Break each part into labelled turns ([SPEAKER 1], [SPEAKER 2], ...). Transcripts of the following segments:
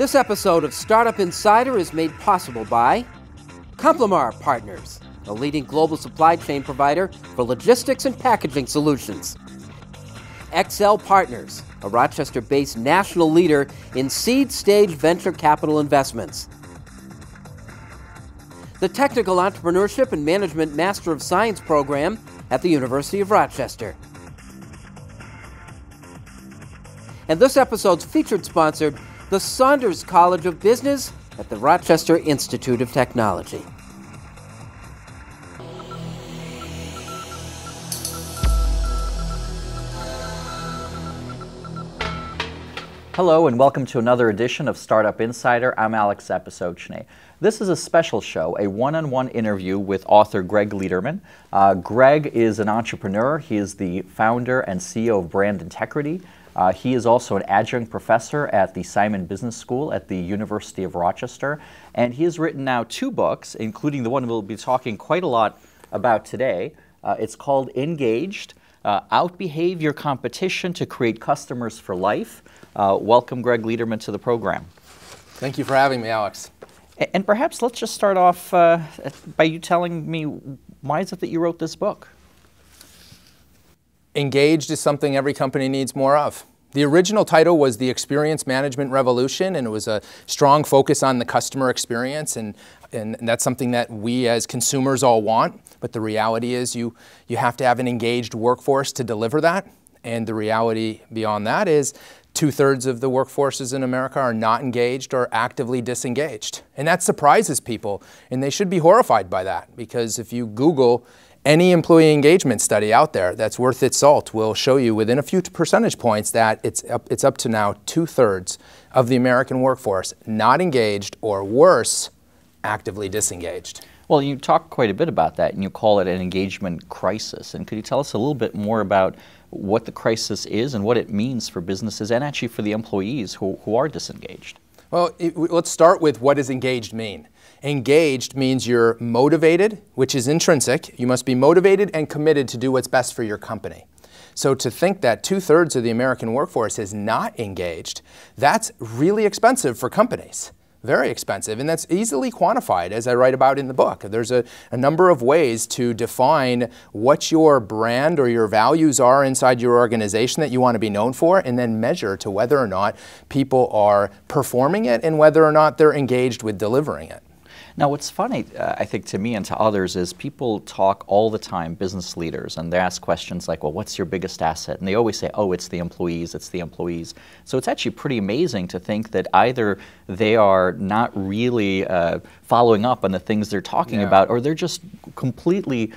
[SPEAKER 1] This episode of Startup Insider is made possible by Complimar Partners, a leading global supply chain provider for logistics and packaging solutions. XL Partners, a Rochester-based national leader in seed-stage venture capital investments. The Technical Entrepreneurship and Management Master of Science program at the University of Rochester. And this episode's featured sponsor, the Saunders College of Business at the Rochester Institute of Technology.
[SPEAKER 2] Hello and welcome to another edition of Startup Insider. I'm Alex Zapisochny. This is a special show, a one-on-one interview with author Gregg Lederman. Gregg is an entrepreneur. He is the founder and CEO of Brand Integrity. He is also an adjunct professor at the Simon Business School at the University of Rochester. And he has written now 2 books, including the one we'll be talking quite a lot about today. It's called Engaged, Outbehave Your Competition to Create Customers for Life. Welcome, Gregg Lederman, to the program.
[SPEAKER 3] Thank you for having me, Alex.
[SPEAKER 2] And perhaps let's just start off by you telling me, why is it that you wrote this book?
[SPEAKER 3] Engaged is something every company needs more of. The original title was The Experience Management Revolution, and it was a strong focus on the customer experience, and that's something that we as consumers all want. But the reality is you have to have an engaged workforce to deliver that. And the reality beyond that is 2/3 of the workforces in America are not engaged or actively disengaged. And that surprises people, and they should be horrified by that, because if you Google any employee engagement study out there that's worth its salt will show you within a few percentage points that it's up to now 2/3 of the American workforce not engaged, or worse, actively disengaged.
[SPEAKER 2] Well, you talk quite a bit about that, and you call it an engagement crisis. And could you tell us a little bit more about what the crisis is and what it means for businesses and actually for the employees who are disengaged?
[SPEAKER 3] Well, let's start with, what does engaged mean? Engaged means you're motivated, which is intrinsic. You must be motivated and committed to do what's best for your company. So to think that 2/3 of the American workforce is not engaged, that's really expensive for companies. Very expensive, and that's easily quantified, as I write about in the book. There's a number of ways to define what your brand or your values are inside your organization that you want to be known for, and then measure to whether or not people are performing it and whether or not they're engaged with delivering it.
[SPEAKER 2] Now, what's funny, I think, to me and to others is people talk all the time, business leaders, and they ask questions like, well, what's your biggest asset? And they always say, oh, it's the employees, it's the employees. So it's actually pretty amazing to think that either they are not really following up on the things they're talking about, or they're just completely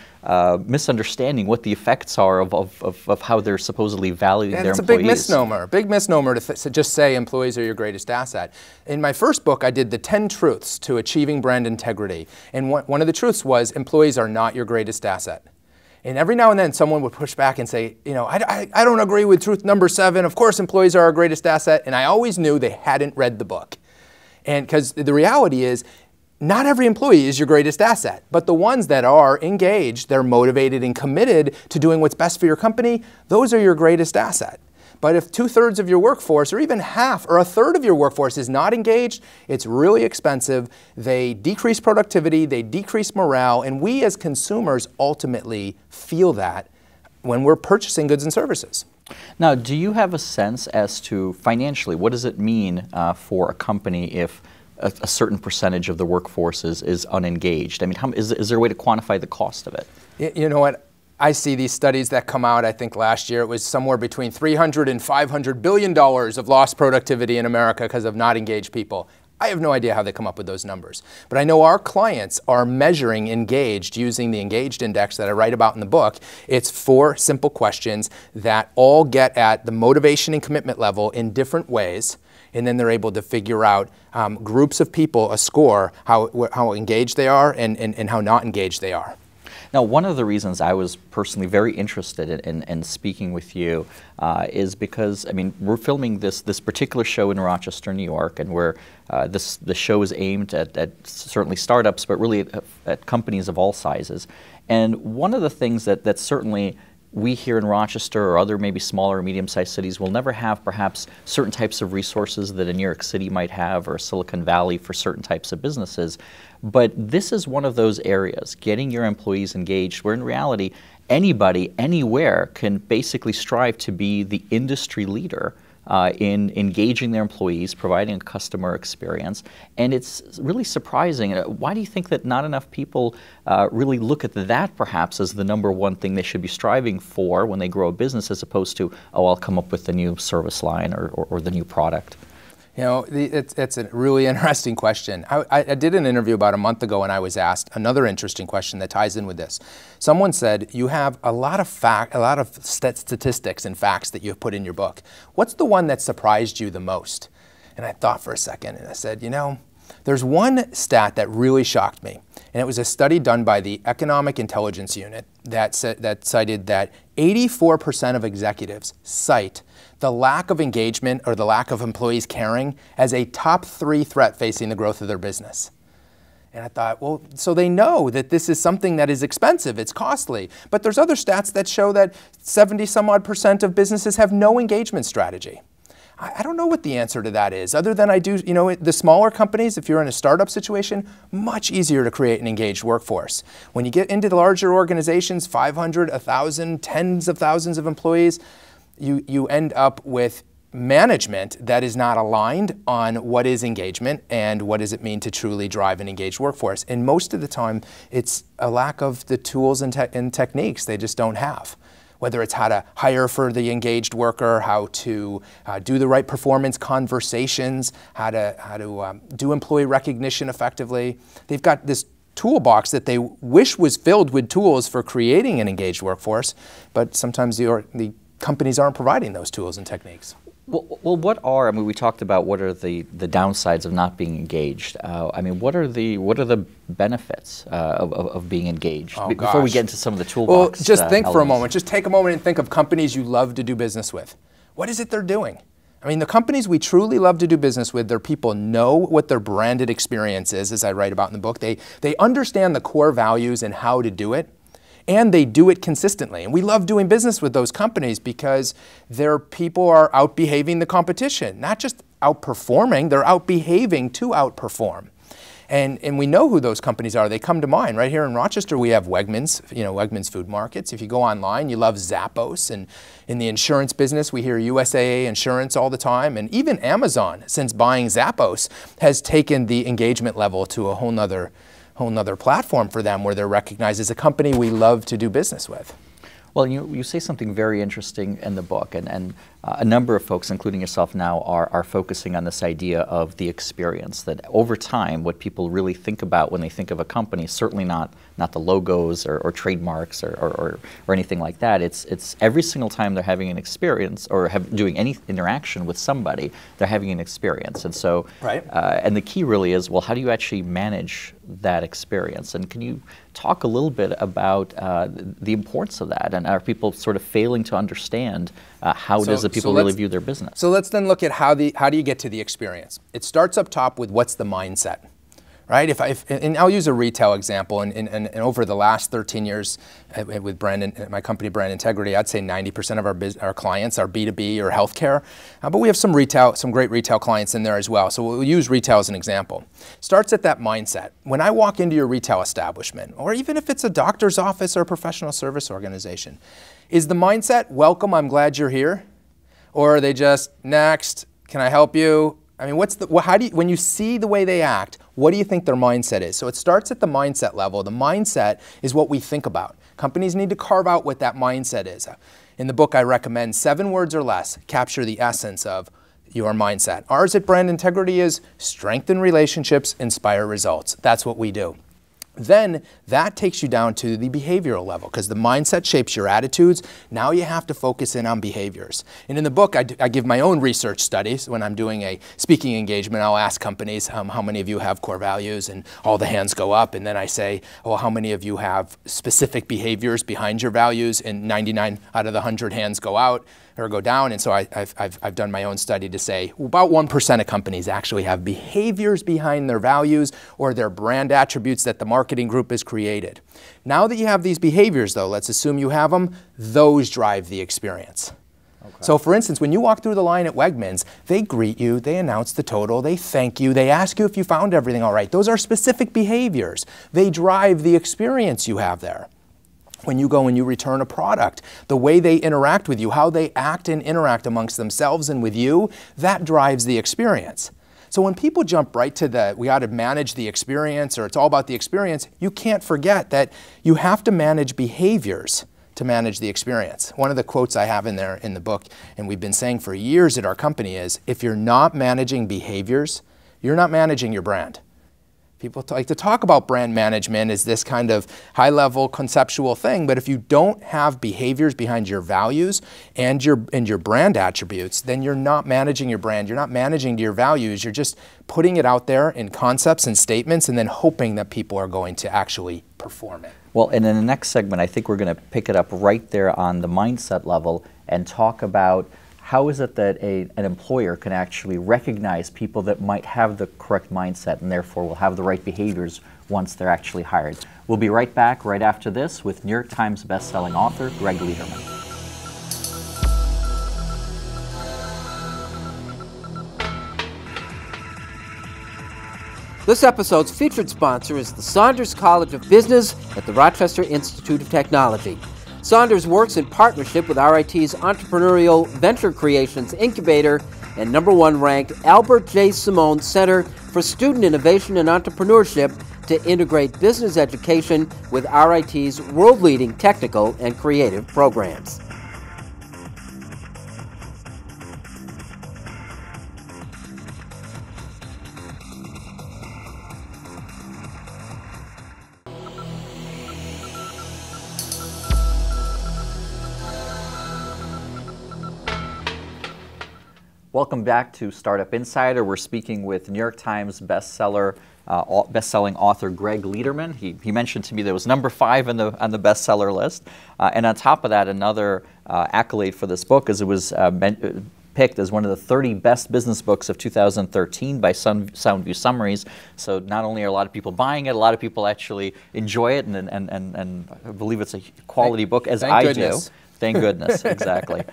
[SPEAKER 2] misunderstanding what the effects are of how they're supposedly valuing their employees.
[SPEAKER 3] It's a big misnomer to just say employees are your greatest asset. In my first book, I did the 10 truths to achieving brand integrity. And one of the truths was employees are not your greatest asset. And every now and then someone would push back and say, you know, I don't agree with truth number 7. Of course employees are our greatest asset. And I always knew they hadn't read the book. And because the reality is, not every employee is your greatest asset, but the ones that are engaged, they're motivated and committed to doing what's best for your company, those are your greatest asset. But if 2/3 of your workforce, or even half or 1/3 of your workforce is not engaged, it's really expensive. They decrease productivity, they decrease morale, and we as consumers ultimately feel that when we're purchasing goods and services.
[SPEAKER 2] Now, do you have a sense as to financially, what does it mean for a company if a certain percentage of the workforce is unengaged? I mean, is there a way to quantify the cost of it?
[SPEAKER 3] You know what? I see these studies that come out. I think last year it was somewhere between $300 and $500 billion of lost productivity in America because of not engaged people. I have no idea how they come up with those numbers. But I know our clients are measuring engaged using the Engaged Index that I write about in the book. It's 4 simple questions that all get at the motivation and commitment level in different ways. And then they're able to figure out groups of people, a score, how engaged they are and how not engaged they are.
[SPEAKER 2] Now, one of the reasons I was personally very interested in speaking with you is because, I mean, we're filming this particular show in Rochester, New York, and the show is aimed at certainly startups, but really at companies of all sizes. And one of the things that certainly we here in Rochester or other maybe smaller or medium-sized cities will never have perhaps certain types of resources that a New York City might have or Silicon Valley for certain types of businesses. But this is one of those areas, getting your employees engaged, where in reality, anybody, anywhere can basically strive to be the industry leader in engaging their employees, providing a customer experience. And it's really surprising. Why do you think that not enough people really look at that perhaps as the number one thing they should be striving for when they grow a business, as opposed to, oh, I'll come up with the new service line or the new product?
[SPEAKER 3] You know, it's a really interesting question. I did an interview about a month ago and I was asked another interesting question that ties in with this. Someone said, you have a lot of statistics and facts that you've put in your book. What's the one that surprised you the most? And I thought for a second and I said, you know, there's one stat that really shocked me. And it was a study done by the Economic Intelligence Unit that cited that 84% of executives cite the lack of engagement or the lack of employees caring as a top 3 threat facing the growth of their business. And I thought, well, so they know that this is something that is expensive, it's costly. But there's other stats that show that 70-some-odd% of businesses have no engagement strategy. I don't know what the answer to that is, other than the smaller companies, if you're in a startup situation, much easier to create an engaged workforce. When you get into the larger organizations, 500, 1,000, tens of thousands of employees, you end up with management that is not aligned on what is engagement and what does it mean to truly drive an engaged workforce. And most of the time, it's a lack of the tools and techniques they just don't have. Whether it's how to hire for the engaged worker, how to do the right performance conversations, how to do employee recognition effectively. They've got this toolbox that they wish was filled with tools for creating an engaged workforce, but sometimes the companies aren't providing those tools and techniques.
[SPEAKER 2] Well, we talked about what are the downsides of not being engaged. What are the benefits of being engaged? Before we get into some of the toolbox
[SPEAKER 3] Well, just think for a
[SPEAKER 2] elements.
[SPEAKER 3] moment. Just take a moment and think of companies you love to do business with. What is it they're doing? I mean, the companies we truly love to do business with, their people know what their branded experience is, as I write about in the book. They understand the core values and how to do it. And they do it consistently. And we love doing business with those companies because their people are outbehaving the competition. Not just outperforming, they're outbehaving to outperform. And we know who those companies are. They come to mind. Right here in Rochester, we have Wegmans, Wegmans Food Markets. If you go online, you love Zappos. And in the insurance business, we hear USAA Insurance all the time. And even Amazon, since buying Zappos, has taken the engagement level to a whole nother platform for them, where they're recognized as a company we love to do business with.
[SPEAKER 2] Well, you say something very interesting in the book, and a number of folks, including yourself now, are focusing on this idea of the experience, that over time, what people really think about when they think of a company is certainly not the logos or trademarks or anything like that. It's every single time they're having an experience or doing any interaction with somebody, they're having an experience. And so,
[SPEAKER 3] right.
[SPEAKER 2] And the key really is, well, how do you actually manage that experience? And can you talk a little bit about the importance of that? And are people sort of failing to understand how does the people really view their business?
[SPEAKER 3] So let's then look at how do you get to the experience. It starts up top with what's the mindset, right? And I'll use a retail example. And over the last 13 years with my company Brand Integrity, I'd say 90% of our clients are B2B or healthcare. But we have some great retail clients in there as well. So we'll use retail as an example. Starts at that mindset. When I walk into your retail establishment, or even if it's a doctor's office or a professional service organization, is the mindset, welcome, I'm glad you're here? Or are they just, next, can I help you? I mean, when you see the way they act, what do you think their mindset is? So it starts at the mindset level. The mindset is what we think about. Companies need to carve out what that mindset is. In the book, I recommend 7 words or less capture the essence of your mindset. Ours at Brand Integrity is strengthen relationships, inspire results. That's what we do. Then that takes you down to the behavioral level, because the mindset shapes your attitudes. Now you have to focus in on behaviors. And in the book, I give my own research studies. When I'm doing a speaking engagement, I'll ask companies, how many of you have core values? And all the hands go up. And then I say, well, how many of you have specific behaviors behind your values? And 99 out of the 100 hands go out. or go down. And so I've done my own study to say about 1% of companies actually have behaviors behind their values or their brand attributes that the marketing group has created. Now that you have these behaviors, though, let's assume you have them, those drive the experience. Okay. So for instance, when you walk through the line at Wegmans, they greet you, they announce the total, they thank you, they ask you if you found everything all right. Those are specific behaviors. They drive the experience you have there. When you go and you return a product, the way they interact with you, how they act and interact amongst themselves and with you, that drives the experience. So when people jump right to we ought to manage the experience, or it's all about the experience, you can't forget that you have to manage behaviors to manage the experience. One of the quotes I have in there in the book, and we've been saying for years at our company, is if you're not managing behaviors, you're not managing your brand. People like to talk about brand management as this kind of high-level conceptual thing, but if you don't have behaviors behind your values and your brand attributes, then you're not managing your brand. You're not managing your values. You're just putting it out there in concepts and statements and then hoping that people are going to actually perform it.
[SPEAKER 2] Well, and in the next segment, I think we're going to pick it up right there on the mindset level and talk about how is it that an employer can actually recognize people that might have the correct mindset and therefore will have the right behaviors once they're actually hired. We'll be right back right after this with New York Times bestselling author Gregg Lederman.
[SPEAKER 1] This episode's featured sponsor is the Saunders College of Business at the Rochester Institute of Technology. Saunders works in partnership with RIT's Entrepreneurial Venture Creations Incubator and #1 ranked Albert J. Simone Center for Student Innovation and Entrepreneurship to integrate business education with RIT's world-leading technical and creative programs.
[SPEAKER 2] Welcome back to Startup Insider. We're speaking with New York Times bestselling author Gregg Lederman. He mentioned to me there was #5 on the bestseller list. And on top of that, another accolade for this book is it was picked as one of the 30 best business books of 2013 by Soundview Summaries. So not only are a lot of people buying it, a lot of people actually enjoy it and I believe it's a quality book, as I do. Thank goodness, exactly.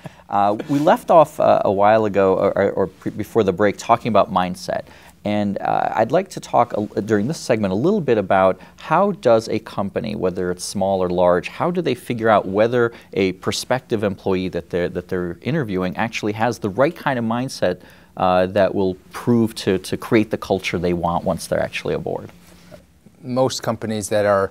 [SPEAKER 2] We left off a while ago, or before the break, talking about mindset. And I'd like to talk during this segment a little bit about how does a company, whether it's small or large, how do they figure out whether a prospective employee that they're interviewing actually has the right kind of mindset that will prove to create the culture they want once they're actually aboard?
[SPEAKER 3] Most companies that are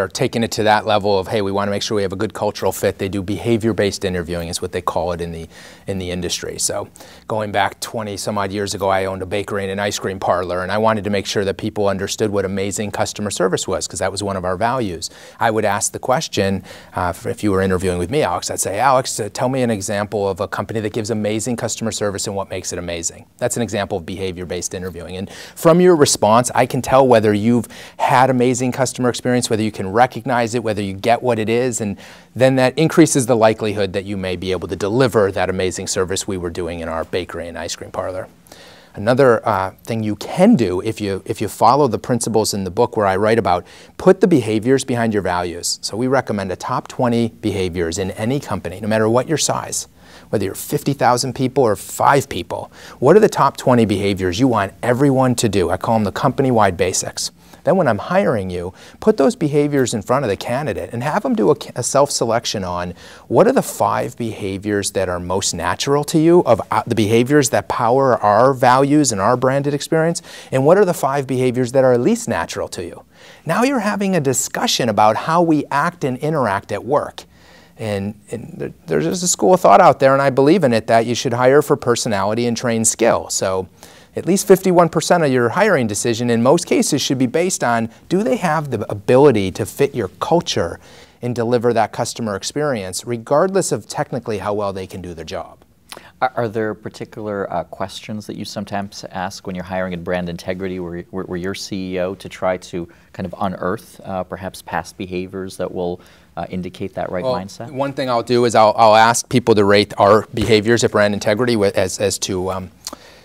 [SPEAKER 3] taking it to that level of, hey, we want to make sure we have a good cultural fit, they do behavior-based interviewing is what they call it in the industry. So going back 20 some odd years ago, I owned a bakery and an ice cream parlor, and I wanted to make sure that people understood what amazing customer service was, because that was one of our values. I would ask the question, if you were interviewing with me, Alex, I'd say, Alex, tell me an example of a company that gives amazing customer service and what makes it amazing. That's an example of behavior-based interviewing. And from your response, I can tell whether you've had amazing customer experience, whether you can recognize it, whether you get what it is, and then that increases the likelihood that you may be able to deliver that amazing service we were doing in our bakery and ice cream parlor. Another thing you can do if you follow the principles in the book where I write about, put the behaviors behind your values. So we recommend a top 20 behaviors in any company, no matter what your size. Whether you're 50,000 people or 5 people, what are the top 20 behaviors you want everyone to do? I call them the company-wide basics. Then when I'm hiring you, put those behaviors in front of the candidate and have them do a self-selection on what are the 5 behaviors that are most natural to you, of the behaviors that power our values and our branded experience, and what are the 5 behaviors that are least natural to you. Now you're having a discussion about how we act and interact at work. And there's a school of thought out there, and I believe in it, that you should hire for personality and train skill. So at least 51% of your hiring decision in most cases should be based on, do they have the ability to fit your culture and deliver that customer experience, regardless of technically how well they can do their job.
[SPEAKER 2] Are there particular questions that you sometimes ask when you're hiring in brand integrity, where you're CEO, to try to kind of unearth perhaps past behaviors that will indicate that right mindset?
[SPEAKER 3] One thing I'll do is I'll ask people to rate our behaviors at brand integrity as to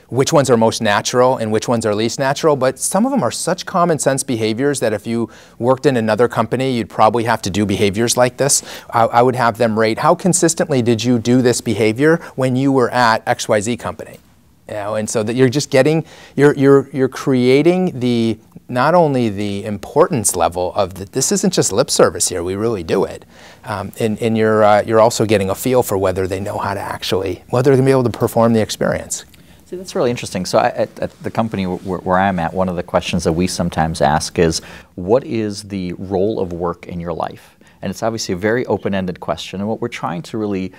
[SPEAKER 3] which ones are most natural and which ones are least natural, but some of them are such common sense behaviors that if you worked in another company, you'd probably have to do behaviors like this. I would have them rate, how consistently did you do this behavior when you were at XYZ company? You know, and so that you're just getting, you're creating the, not only the importance level of this isn't just lip service here, we really do it. And you're also getting a feel for whether they know how to actually, whether they're going to be able to perform the experience.
[SPEAKER 2] See, that's really interesting. So at the company where I'm at, one of the questions that we sometimes ask is, what is the role of work in your life? And it's obviously a very open-ended question. And what we're trying to really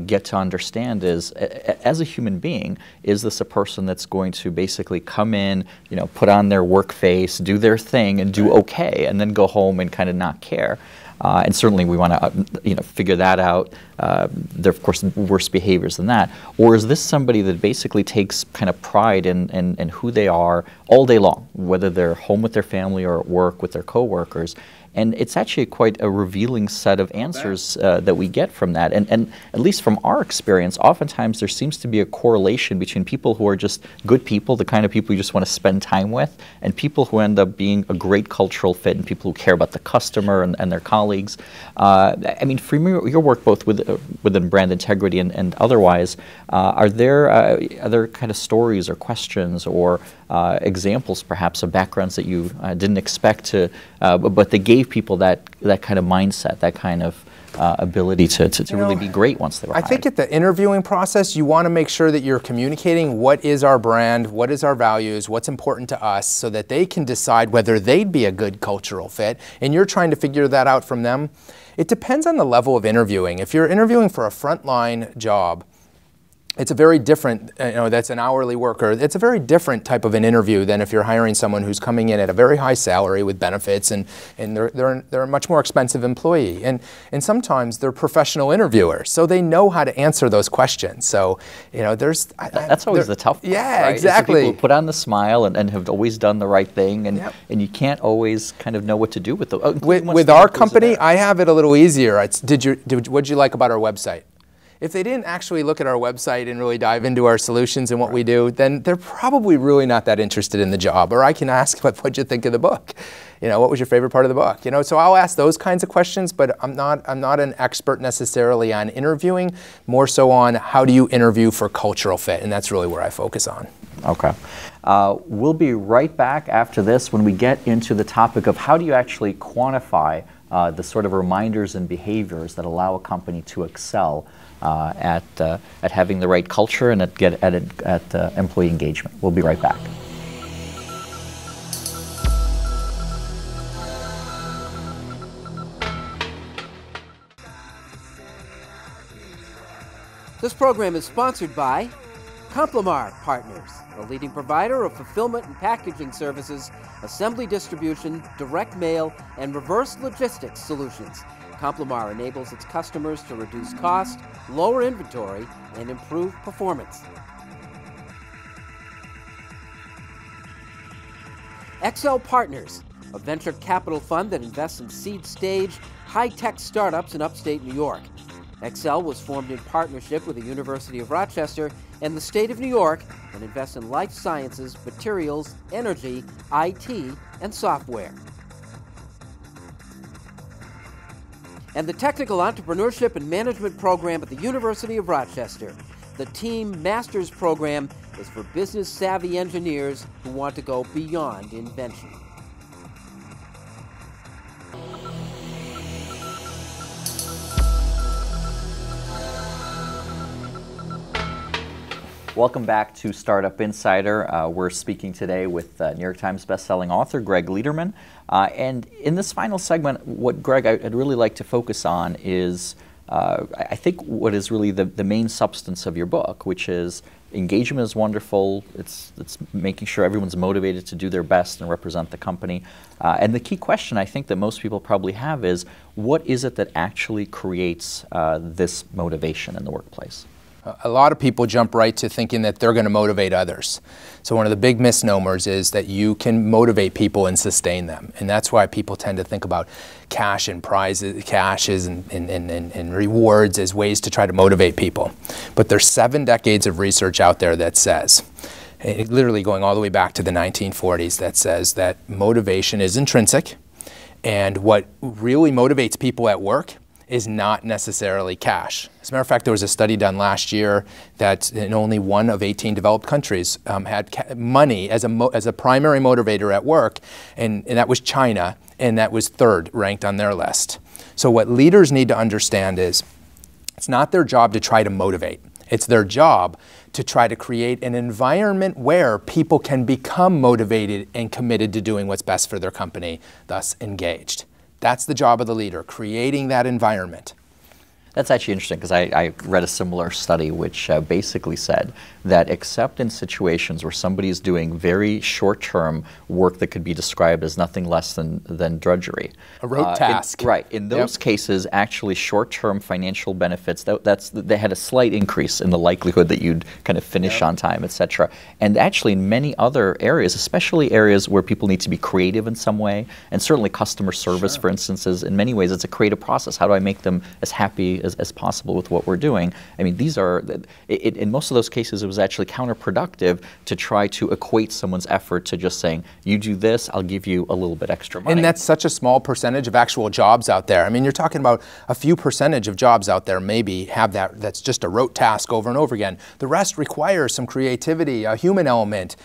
[SPEAKER 2] get to understand is, as a human being, is this a person that's going to basically come in, you know, put on their work face, do their thing, and do okay, and then go home and kind of not care? And certainly we want to figure that out. There are, of course, worse behaviors than that. Or is this somebody that basically takes kind of pride in who they are all day long, whether they're home with their family or at work with their coworkers? And it's actually quite a revealing set of answers that we get from that. And at least from our experience, oftentimes there seems to be a correlation between people who are just good people, the kind of people you just want to spend time with, and people who end up being a great cultural fit and people who care about the customer and their colleagues. I mean, from your work both within brand integrity and otherwise, are there other kind of stories or questions or examples perhaps of backgrounds that you didn't expect to, but they gave people that kind of mindset, that kind of ability to really be great once they were hired?
[SPEAKER 3] I think at the interviewing process, you want to make sure that you're communicating what is our brand, what is our values, what's important to us, so that they can decide whether they'd be a good cultural fit, and you're trying to figure that out from them. It depends on the level of interviewing. If you're interviewing for a frontline job, it's a very different, that's an hourly worker. It's a very different type of an interview than if you're hiring someone who's coming in at a very high salary with benefits, and they're a much more expensive employee. And sometimes they're professional interviewers, so they know how to answer those questions. So,
[SPEAKER 2] that's always the tough part,
[SPEAKER 3] yeah,
[SPEAKER 2] right?
[SPEAKER 3] exactly.
[SPEAKER 2] People who put on the smile and have always done the right thing, and you can't always kind of know what to do with them.
[SPEAKER 3] With our company, I have it a little easier. What'd you like about our website? If they didn't actually look at our website and really dive into our solutions and what we do, then they're probably really not that interested in the job. Or I can ask, what'd you think of the book? What was your favorite part of the book? So I'll ask those kinds of questions, but I'm not an expert necessarily on interviewing, more so on how do you interview for cultural fit, and that's really where I focus on.
[SPEAKER 2] Okay. We'll be right back after this when we get into the topic of how do you actually quantify the sort of reminders and behaviors that allow a company to excel at having the right culture and at employee engagement. We'll be right back.
[SPEAKER 1] This program is sponsored by Complimar Partners, a leading provider of fulfillment and packaging services, assembly distribution, direct mail, and reverse logistics solutions. Complimar enables its customers to reduce cost, lower inventory, and improve performance. XL Partners, a venture capital fund that invests in seed-stage, high-tech startups in upstate New York. XL was formed in partnership with the University of Rochester and the state of New York and invests in life sciences, materials, energy, IT, and software. And the Technical Entrepreneurship and Management Program at the University of Rochester. The Team Masters Program is for business-savvy engineers who want to go beyond invention.
[SPEAKER 2] Welcome back to Startup Insider. We're speaking today with New York Times bestselling author Gregg Lederman. And in this final segment, what, Greg, I'd really like to focus on is, I think, what is really the main substance of your book, which is engagement is wonderful. It's making sure everyone's motivated to do their best and represent the company. And the key question I think that most people probably have is, what is it that actually creates this motivation in the workplace?
[SPEAKER 3] A lot of people jump right to thinking that they're going to motivate others. So one of the big misnomers is that you can motivate people and sustain them. And that's why people tend to think about cash and prizes, cashes and rewards as ways to try to motivate people. But there's 7 decades of research out there that says, literally going all the way back to the 1940s, that says that motivation is intrinsic. And what really motivates people at work is not necessarily cash. As a matter of fact, there was a study done last year that in only 1 of 18 developed countries had money as a primary motivator at work, and that was China, and that was 3rd ranked on their list. So what leaders need to understand is it's not their job to try to motivate. It's their job to try to create an environment where people can become motivated and committed to doing what's best for their company, thus engaged. That's the job of the leader, creating that environment.
[SPEAKER 2] That's actually interesting because I read a similar study which basically said that except in situations where somebody is doing very short-term work that could be described as nothing less than drudgery.
[SPEAKER 3] A rote task.
[SPEAKER 2] Right. In those cases, actually short-term financial benefits, they had a slight increase in the likelihood that you'd kind of finish on time, et cetera. And actually in many other areas, especially areas where people need to be creative in some way, and certainly customer service, for instance, is in many ways it's a creative process. How do I make them as happy as possible with what we're doing? I mean, these are, in most of those cases, it was actually counterproductive to try to equate someone's effort to just saying, you do this, I'll give you a little bit extra money.
[SPEAKER 3] And that's such a small percentage of actual jobs out there. I mean, you're talking about a few percentage of jobs out there maybe have that's just a rote task over and over again. The rest requires some creativity, a human element,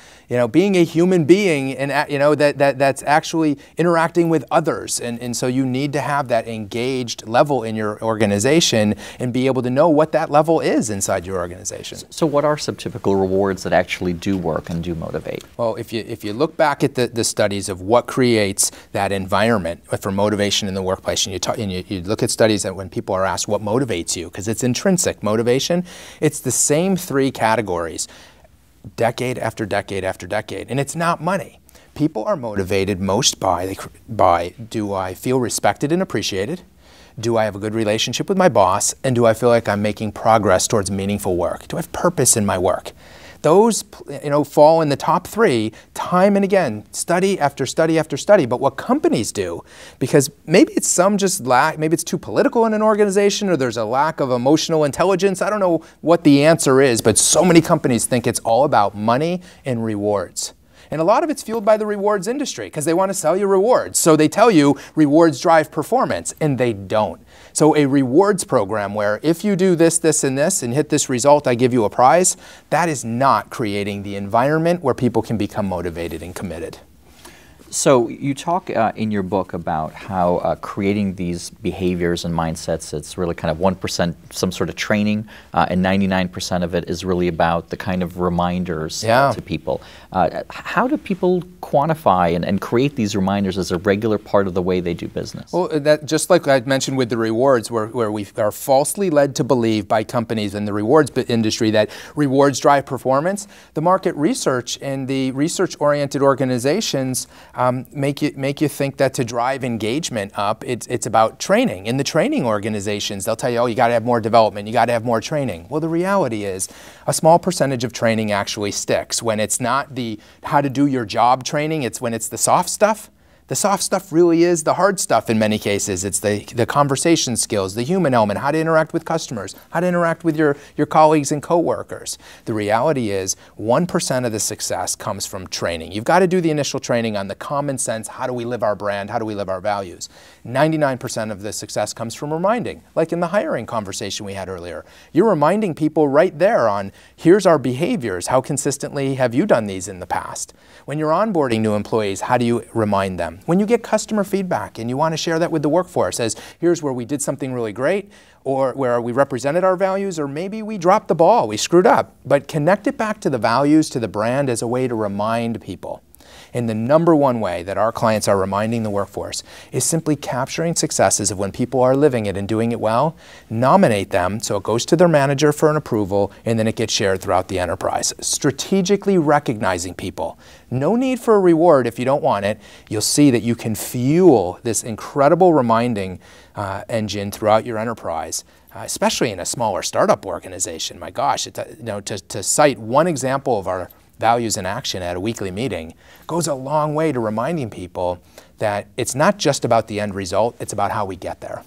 [SPEAKER 3] being a human being, and that's actually interacting with others. And so you need to have that engaged level in your organization and be able to know what that level is inside your organization.
[SPEAKER 2] So what are some typical rewards that actually do work and do motivate?
[SPEAKER 3] Well, if you look back at the studies of what creates that environment for motivation in the workplace, and you look at studies that when people are asked what motivates you, because it's intrinsic motivation, it's the same 3 categories, decade after decade after decade, and it's not money. People are motivated most by do I feel respected and appreciated? Do I have a good relationship with my boss? And do I feel like I'm making progress towards meaningful work? Do I have purpose in my work? Those fall in the top 3 time and again, study after study after study. But what companies do, because maybe it's maybe it's too political in an organization, or there's a lack of emotional intelligence. I don't know what the answer is, but so many companies think it's all about money and rewards. And a lot of it's fueled by the rewards industry because they want to sell you rewards. So they tell you rewards drive performance, and they don't. So a rewards program where if you do this, this, and this, and hit this result, I give you a prize, that is not creating the environment where people can become motivated and committed.
[SPEAKER 2] So you talk in your book about how creating these behaviors and mindsets, it's really kind of 1% some sort of training, and 99% of it is really about the kind of reminders to people. How do people quantify and create these reminders as a regular part of the way they do business? Well,
[SPEAKER 3] that, just like I mentioned with the rewards, where we are falsely led to believe by companies in the rewards industry that rewards drive performance, the market research and the research-oriented organizations make you think that to drive engagement up, it's about training. In the training organizations, they'll tell you, oh, you got to have more development, you got to have more training. Well, the reality is a small percentage of training actually sticks. When it's not the how to do your job training, it's when it's the soft stuff. The soft stuff really is the hard stuff in many cases. It's the conversation skills, the human element, how to interact with customers, how to interact with your colleagues and coworkers. The reality is 1% of the success comes from training. You've got to do the initial training on the common sense, how do we live our brand, how do we live our values. 99% of the success comes from reminding, like in the hiring conversation we had earlier. You're reminding people right there on, here's our behaviors, how consistently have you done these in the past? When you're onboarding new employees, how do you remind them? When you get customer feedback and you want to share that with the workforce as here's where we did something really great, or where we represented our values, or maybe we dropped the ball, we screwed up. But connect it back to the values, to the brand as a way to remind people. And the number one way that our clients are reminding the workforce is simply capturing successes of when people are living it and doing it well, nominate them so it goes to their manager for an approval, and then it gets shared throughout the enterprise. Strategically recognizing people. No need for a reward if you don't want it. You'll see that you can fuel this incredible reminding engine throughout your enterprise, especially in a smaller startup organization. My gosh, to cite one example of our values in action at a weekly meeting goes a long way to reminding people that it's not just about the end result, it's about how we get there.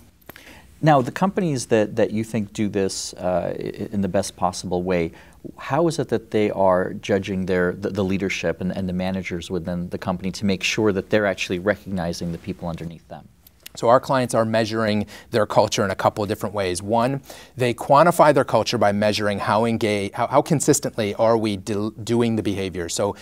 [SPEAKER 2] Now, the companies that you think do this in the best possible way, how is it that they are judging the leadership and the managers within the company to make sure that they're actually recognizing the people underneath them?
[SPEAKER 3] So our clients are measuring their culture in a couple of different ways. One, they quantify their culture by measuring how consistently are we doing the behavior. So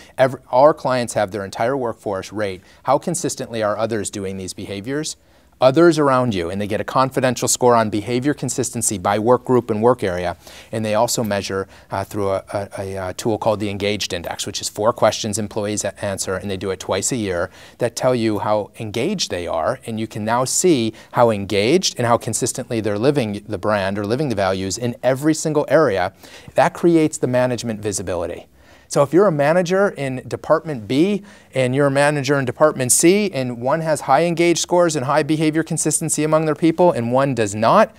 [SPEAKER 3] our clients have their entire workforce rate how consistently are others doing these behaviors. Others around you, and they get a confidential score on behavior consistency by work group and work area. And they also measure through a tool called the Engaged Index, which is 4 questions employees answer, and they do it twice a year, that tell you how engaged they are. And you can now see how engaged and how consistently they're living the brand or living the values in every single area. That creates the management visibility. So if you're a manager in Department B and you're a manager in Department C and one has high engaged scores and high behavior consistency among their people and one does not,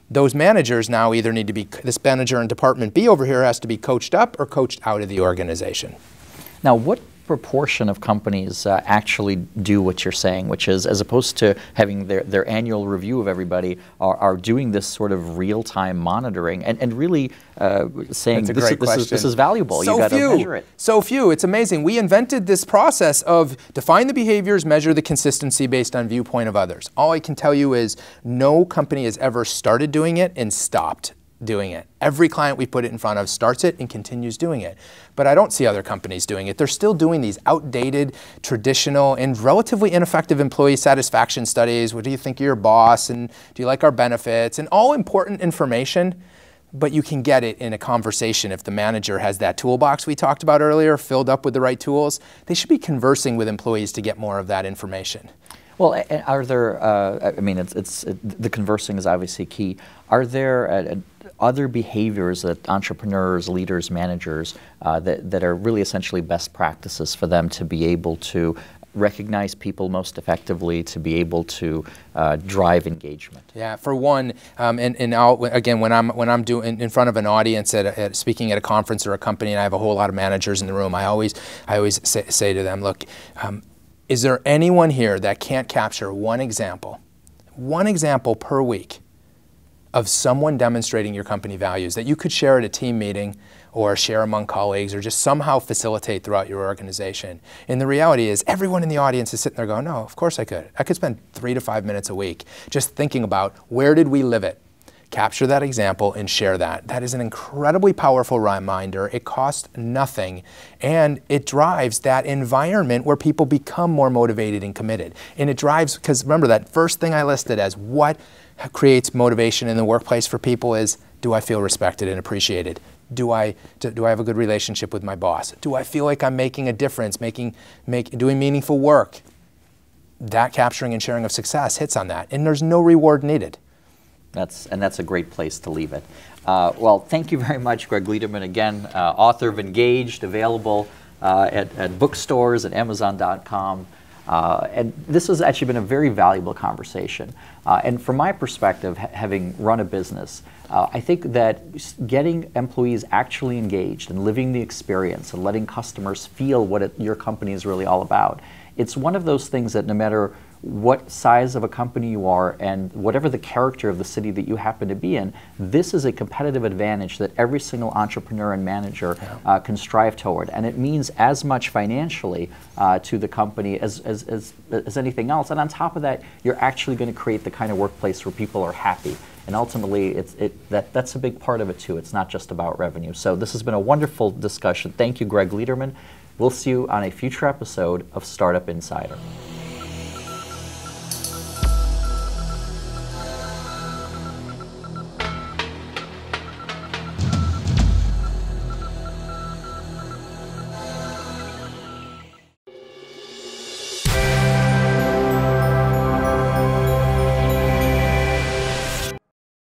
[SPEAKER 3] those managers now either need to be, this manager in Department B over here has to be coached up or coached out of the organization.
[SPEAKER 2] Now, what proportion of companies actually do what you're saying, which is, as opposed to having their annual review of everybody, are doing this sort of real-time monitoring and really saying this is valuable, you got to measure it?
[SPEAKER 3] So few. It's amazing. We invented this process of define the behaviors, measure the consistency based on viewpoint of others. All I can tell you is no company has ever started doing it and stopped doing it. Every client we put it in front of starts it and continues doing it. But I don't see other companies doing it. They're still doing these outdated, traditional, and relatively ineffective employee satisfaction studies. What do you think of your boss? And do you like our benefits? And all important information, but you can get it in a conversation if the manager has that toolbox we talked about earlier filled up with the right tools. They should be conversing with employees to get more of that information.
[SPEAKER 2] Well, are there, I mean, the conversing is obviously key. Are there other behaviors that entrepreneurs, leaders, managers, that are really essentially best practices for them to be able to recognize people most effectively, to be able to drive engagement?
[SPEAKER 3] Yeah, for one, again, when I'm doing in front of an audience speaking at a conference or a company, and I have a whole lot of managers in the room, I always say to them, look, is there anyone here that can't capture one example per week of someone demonstrating your company values that you could share at a team meeting or share among colleagues or just somehow facilitate throughout your organization? And the reality is everyone in the audience is sitting there going, no, of course I could. I could spend 3 to 5 minutes a week just thinking about where did we live it? Capture that example and share that. That is an incredibly powerful reminder. It costs nothing, and it drives that environment where people become more motivated and committed. And it drives, because remember that first thing I listed as what creates motivation in the workplace for people is, do I feel respected and appreciated? Do I have a good relationship with my boss? Do I feel like I'm making a difference, doing meaningful work? That capturing and sharing of success hits on that, and there's no reward needed.
[SPEAKER 2] That's a great place to leave it. Well, thank you very much, Gregg Lederman. Again, author of Engaged, available at bookstores, at Amazon.com. And this has actually been a very valuable conversation. And from my perspective, having run a business, I think that getting employees actually engaged and living the experience and letting customers feel what your company is really all about, it's one of those things that no matter what size of a company you are and whatever the character of the city that you happen to be in, this is a competitive advantage that every single entrepreneur and manager can strive toward. And it means as much financially to the company as anything else. And on top of that, you're actually going to create the kind of workplace where people are happy. And ultimately, that's a big part of it too. It's not just about revenue. So this has been a wonderful discussion. Thank you, Gregg Lederman. We'll see you on a future episode of Startup Insider.